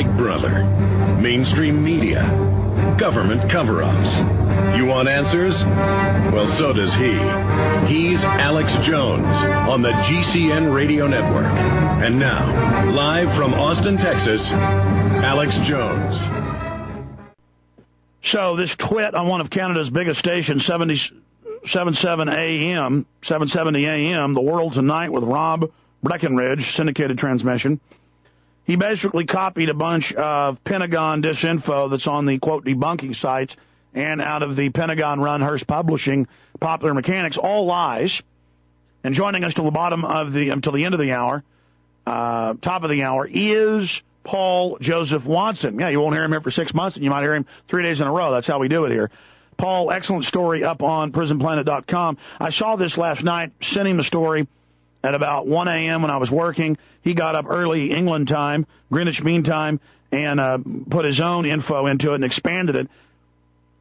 Big Brother, mainstream media, government cover-ups. You want answers? Well, so does he. He's Alex Jones on the GCN Radio Network. And now, live from Austin, Texas, Alex Jones. So this twit on one of Canada's biggest stations, 770 AM, The World Tonight with Rob Breckenridge, syndicated transmission. He basically copied a bunch of Pentagon disinfo that's on the, quote, debunking sites and out of the Pentagon-run Hearst Publishing, Popular Mechanics, all lies. And joining us till the end of the hour, top of the hour, is Paul Joseph Watson. Yeah, you won't hear him here for 6 months, and you might hear him 3 days in a row. That's how we do it here. Paul, excellent story up on prisonplanet.com. I saw this last night, sent him the story at about 1 a.m. when I was working. He got up early England time, Greenwich Mean Time, and put his own info into it and expanded it.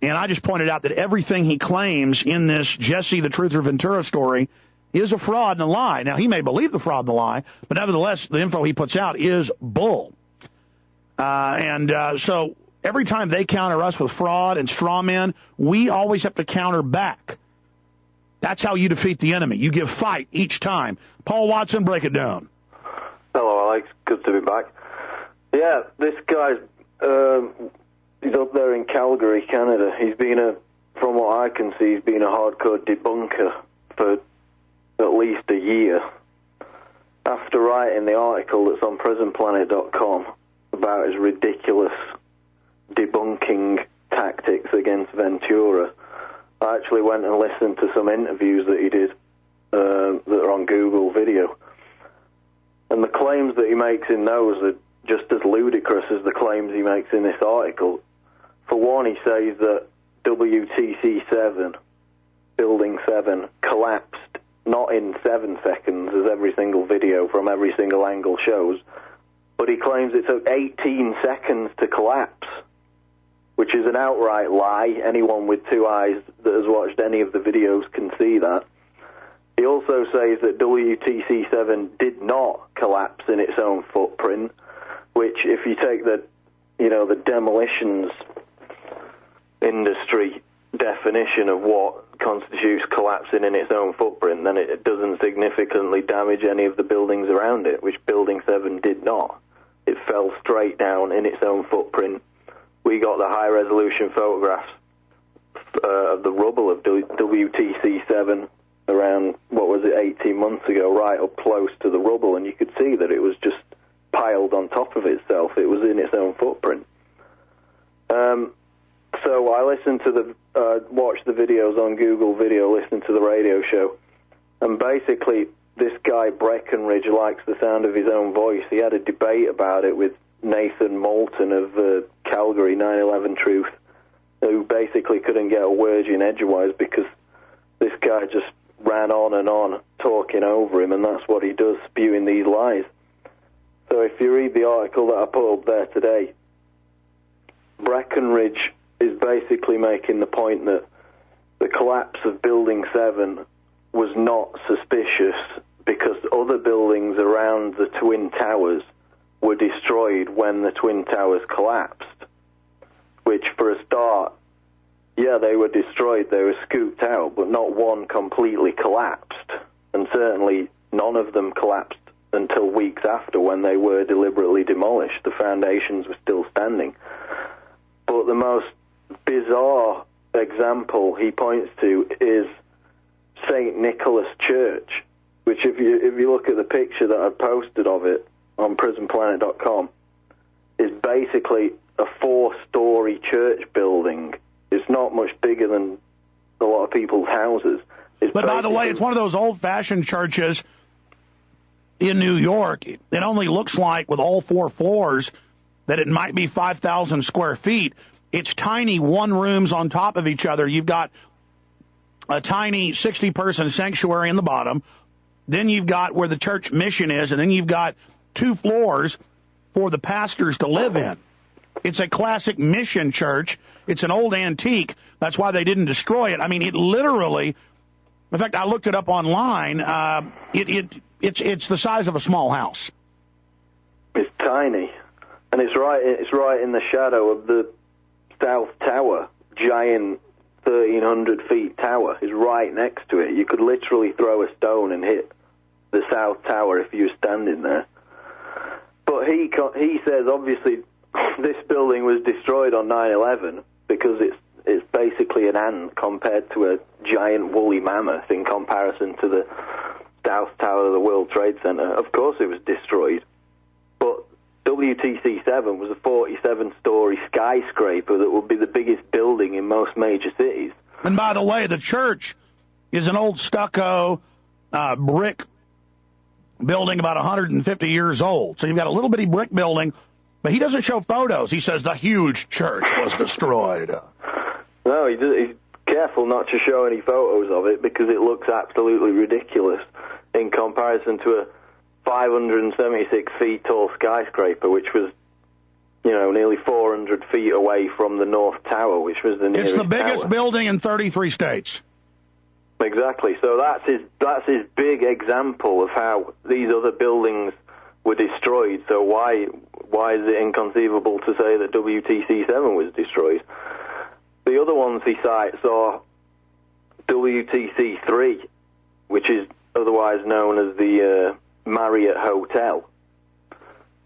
And I just pointed out that everything he claims in this Jesse the Truther Ventura story is a fraud and a lie. Now, he may believe the fraud and the lie, but nevertheless, the info he puts out is bull. So every time they counter us with fraud and straw men, we always have to counter back. That's how you defeat the enemy. You give fight each time. Paul Watson, break it down. Hello, Alex. Good to be back. Yeah, this guy's he's up there in Calgary, Canada. He's been from what I can see, he's been a hardcore debunker for at least a year. After writing the article that's on prisonplanet.com about his ridiculous debunking tactics against Ventura, I actually went and listened to some interviews that he did that are on Google Video. And the claims that he makes in those are just as ludicrous as the claims he makes in this article. For one, he says that WTC-7, Building 7, collapsed not in 7 seconds, as every single video from every single angle shows, but he claims it took 18 seconds to collapse, which is an outright lie. Anyone with 2 eyes that has watched any of the videos can see that. He also says that WTC-7 did not collapse in its own footprint, which, if you take the demolitions industry definition of what constitutes collapsing in its own footprint, then it doesn't significantly damage any of the buildings around it, which Building 7 did not. It fell straight down in its own footprint. We got the high-resolution photographs of the rubble of WTC-7 around, 18 months ago, right up close to the rubble, and you could see that it was just piled on top of itself. It was in its own footprint. So I listened to watched the videos on Google Video, listened to the radio show, and basically this guy Breckenridge likes the sound of his own voice. He had a debate about it with Nathan Moulton of Calgary 9/11 Truth, who basically couldn't get a word in edgewise because this guy just ran on and on talking over him, and that's what he does, spewing these lies. So if you read the article that I put up there today, Breckenridge is basically making the point that the collapse of Building 7 was not suspicious because other buildings around the Twin Towers were destroyed when the Twin Towers collapsed, which, for a start, yeah, they were destroyed, they were scooped out, but not one completely collapsed, and certainly none of them collapsed until weeks after when they were deliberately demolished. The foundations were still standing. But the most bizarre example he points to is St. Nicholas Church, which if you look at the picture that I posted of it on prisonplanet.com, is basically a 4-story church building. It's not much bigger than a lot of people's houses. But by the way, it's one of those old-fashioned churches in New York. It only looks like, with all 4 floors, that it might be 5,000 square feet. It's tiny one rooms on top of each other. You've got a tiny 60-person sanctuary in the bottom. Then you've got where the church mission is, and then you've got 2 floors for the pastors to live in. It's a classic mission church. It's an old antique. That's why they didn't destroy it. I mean, it literally, in fact, I looked it up online. It's the size of a small house. It's tiny. And it's right in the shadow of the South Tower, giant 1,300 feet tower is right next to it. You could literally throw a stone and hit the South Tower if you were standing there. But he says obviously this building was destroyed on 9/11 because it's basically an ant compared to a giant woolly mammoth in comparison to the South Tower of the World Trade Center. Of course it was destroyed. But WTC-7 was a 47-story skyscraper that would be the biggest building in most major cities. And by the way, the church is an old stucco brick building about 150 years old. So you've got a little bitty brick building, but he doesn't show photos. He says the huge church was destroyed. No, he's careful not to show any photos of it because it looks absolutely ridiculous in comparison to a 576 feet tall skyscraper, which was, nearly 400 feet away from the North Tower, which was the nearest tower. It's the biggest tower. building in 33 states. Exactly. So that's his big example of how these other buildings were destroyed. So why is it inconceivable to say that WTC-7 was destroyed? The other ones he cites are WTC-3, which is otherwise known as the Marriott Hotel.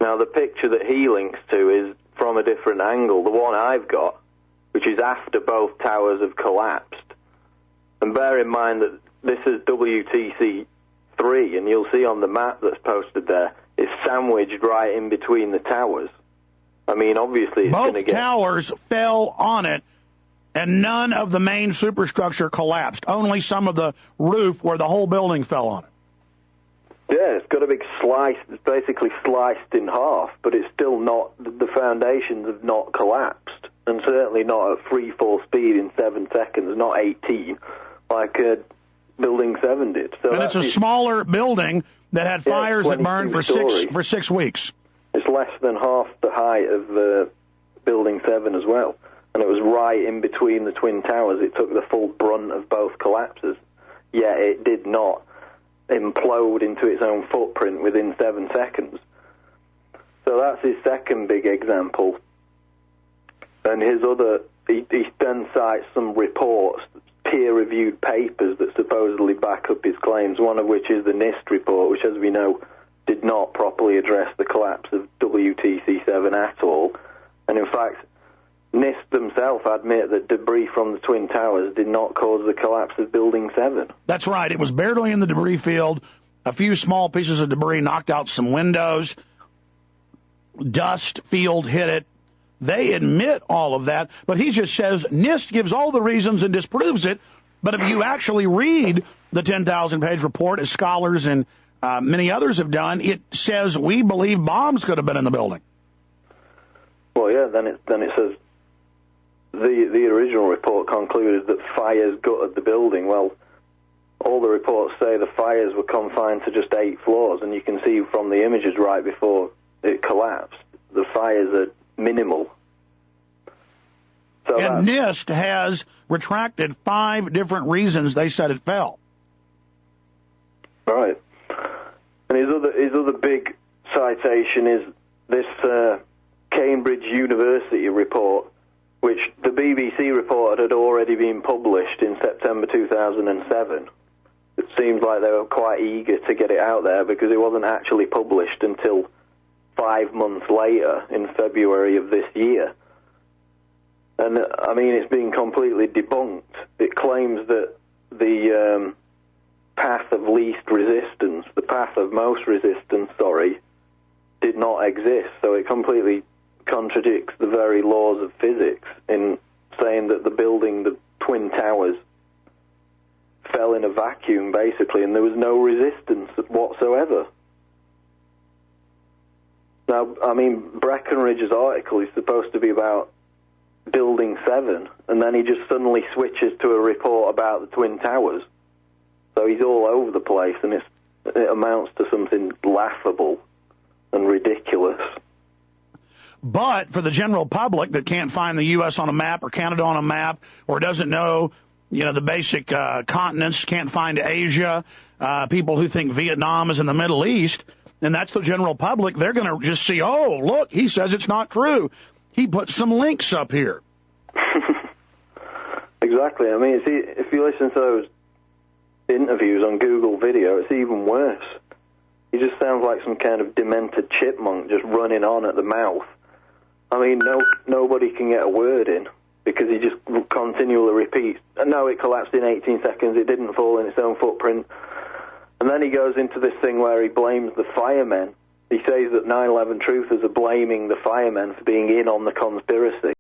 Now, the picture that he links to is from a different angle. The one I've got, which is after both towers have collapsed. And bear in mind that this is WTC-3, and you'll see on the map that's posted there, it's sandwiched right in between the towers. I mean, obviously it's going to get... Both towers fell on it, and none of the main superstructure collapsed. Only some of the roof where the whole building fell on it. Yeah, it's got a big slice. It's basically sliced in half, but it's still not... The foundations have not collapsed, and certainly not at free fall speed in 7 seconds, not 18, like Building 7 did. So and it's a smaller building that had fires that burned for 6 weeks. It's less than half the height of Building 7 as well. And it was right in between the Twin Towers. It took the full brunt of both collapses. Yet it did not implode into its own footprint within 7 seconds. So that's his second big example. And he then cites some reports, peer-reviewed papers that supposedly back up his claims, one of which is the NIST report, which, as we know, did not properly address the collapse of WTC-7 at all. And in fact, NIST themselves admit that debris from the Twin Towers did not cause the collapse of Building 7. That's right. It was barely in the debris field. A few small pieces of debris knocked out some windows. Dust field hit it. They admit all of that, but he just says NIST gives all the reasons and disproves it. But if you actually read the 10,000-page report, as scholars and many others have done, it says we believe bombs could have been in the building. Well, yeah, then it says the original report concluded that fires gutted the building. Well, all the reports say the fires were confined to just 8 floors, and you can see from the images right before it collapsed, the fires are minimal. So and NIST has retracted 5 different reasons they said it fell. Right. And his other big citation is this Cambridge University report, which the BBC report had already been published in September 2007. It seems like they were quite eager to get it out there because it wasn't actually published until 5 months later, in February of this year. And, I mean, it's been completely debunked. It claims that the path of least resistance, the path of most resistance, did not exist. So it completely contradicts the very laws of physics in saying that the building, the Twin Towers, fell in a vacuum, basically, and there was no resistance whatsoever. Now, I mean, Breckenridge's article is supposed to be about Building 7, and then he just suddenly switches to a report about the Twin Towers. So he's all over the place, and it amounts to something laughable and ridiculous. But for the general public that can't find the U.S. on a map or Canada on a map or doesn't know, the basic continents, can't find Asia, people who think Vietnam is in the Middle East, and that's the general public, they're going to just see, oh, look, he says it's not true. He put some links up here. Exactly. I mean, if you listen to those interviews on Google Video, it's even worse. He just sounds like some kind of demented chipmunk just running on at the mouth. I mean, nobody can get a word in because he just continually repeats, no, it collapsed in 18 seconds, it didn't fall in its own footprint. And then he goes into this thing where he blames the firemen. He says that 9/11 truthers are blaming the firemen for being in on the conspiracy.